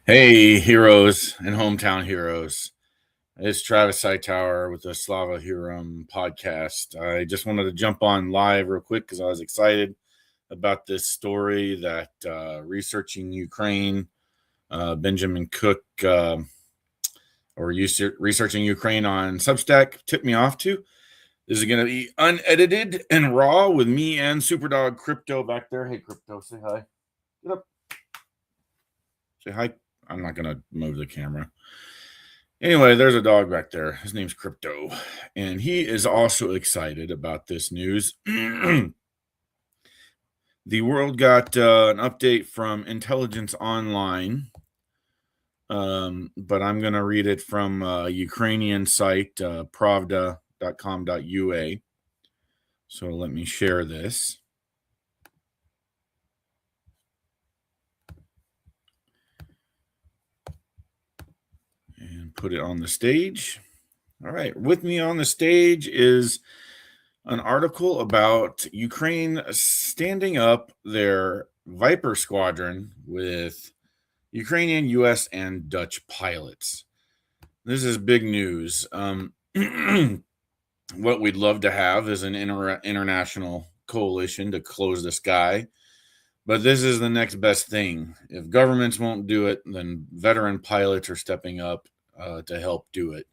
Hey, heroes and hometown heroes. It's Travis Hightower with the Slava Hurum podcast. I just wanted to jump on live real quick because I was excited about this story that researching Ukraine, Benjamin Cook, researching Ukraine on Substack tipped me off to. This is going to be unedited and raw with me and Superdog Crypto back there. Hey, Crypto, say hi. Get up. Say hi. I'm not going to move the camera. Anyway, there's a dog back there. His name's Crypto, and he is also excited about this news. The world got an update from Intelligence Online, but I'm going to read it from a Ukrainian site, pravda.com.ua. So let me share this. And put it on the stage. All right, with me on the stage is an article about Ukraine standing up their Viper squadron with Ukrainian, U.S., and Dutch pilots. This is big news. What we'd love to have is an international coalition to close the sky. But this is the next best thing. If governments won't do it, then veteran pilots are stepping up to help do it.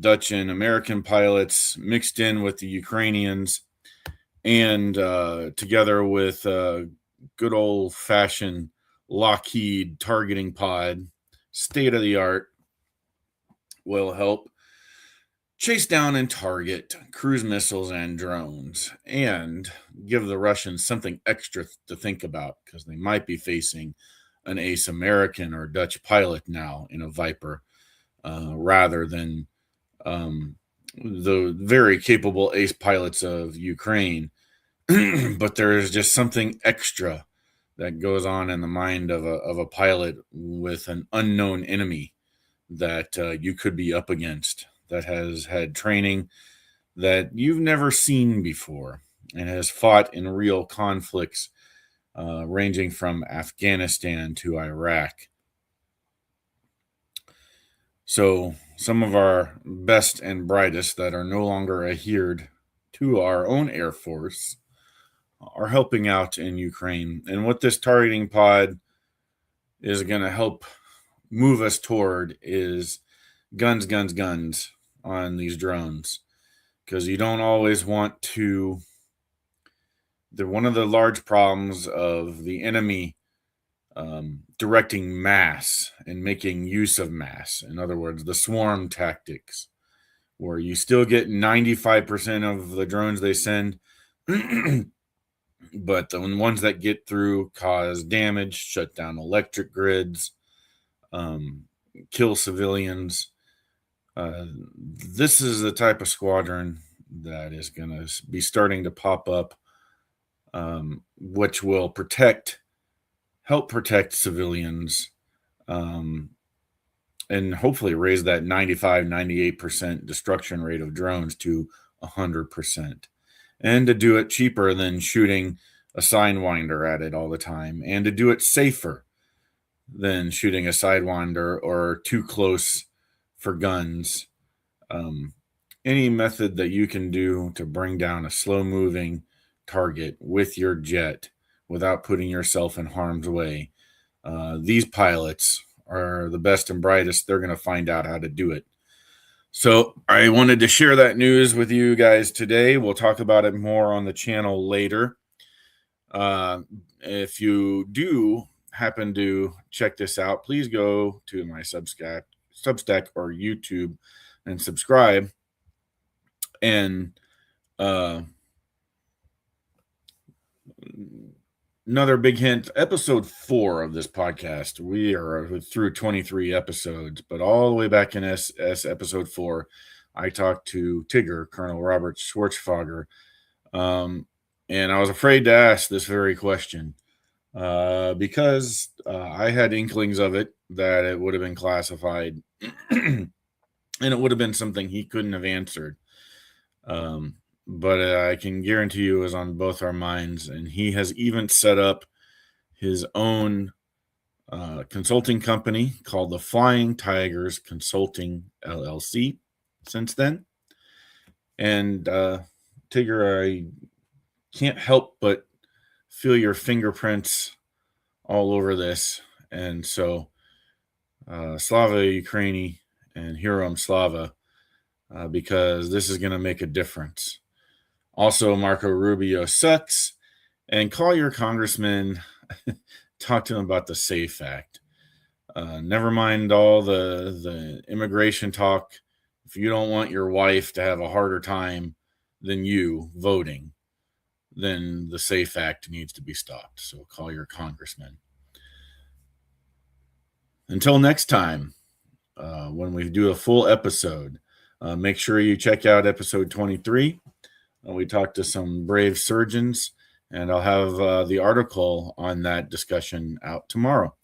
Dutch and American pilots mixed in with the Ukrainians, and together with good old fashioned Lockheed targeting pod, state of the art, will help chase down and target cruise missiles and drones and give the Russians something extra to think about because they might be facing an ace American or Dutch pilot now in a Viper rather than the very capable ace pilots of Ukraine. But there is just something extra that goes on in the mind of a pilot with an unknown enemy that you could be up against, that has had training that you've never seen before and has fought in real conflicts ranging from Afghanistan to Iraq. So some of our best and brightest that are no longer adhered to our own Air Force are helping out in Ukraine. And what this targeting pod is going to help move us toward is guns on these drones. Because you don't always want to. One of the large problems of the enemy directing mass and making use of mass, in other words, the swarm tactics, where you still get 95% of the drones they send, but the ones that get through cause damage, shut down electric grids, kill civilians. This is the type of squadron that is going to be starting to pop up, which will help protect civilians, and hopefully raise that 95-98% destruction rate of drones to 100%, and to do it cheaper than shooting a sidewinder at it all the time, and to do it safer than shooting a sidewinder or too close for guns. Any method that you can do to bring down a slow-moving target with your jet without putting yourself in harm's way. These pilots are the best and brightest. They're going to find out how to do it. So I wanted to share that news with you guys today. We'll talk about it more on the channel later. If you do happen to check this out, please go to my Substack or YouTube and subscribe. And another big hint, episode 4 of this podcast, we are through 23 episodes, but all the way back in episode 4, I talked to Tigger, Colonel Robert Schwarzfager, and I was afraid to ask this very question because I had inklings of it, that it would have been classified and it would have been something he couldn't have answered. But I can guarantee you it was on both our minds, and he has even set up his own consulting company called the Flying Tigers Consulting LLC since then. And Tigger, I can't help but feel your fingerprints all over this. And so Slava Ukraini and Heroam Slava, because this is going to make a difference. Also, Marco Rubio sucks. And call your congressman, talk to them about the SAFE Act. Never mind all the immigration talk. If you don't want your wife to have a harder time than you voting, then the SAFE Act needs to be stopped. So call your congressman. Until next time, when we do a full episode, make sure you check out episode 23. We talked to some brave surgeons, and I'll have the article on that discussion out tomorrow.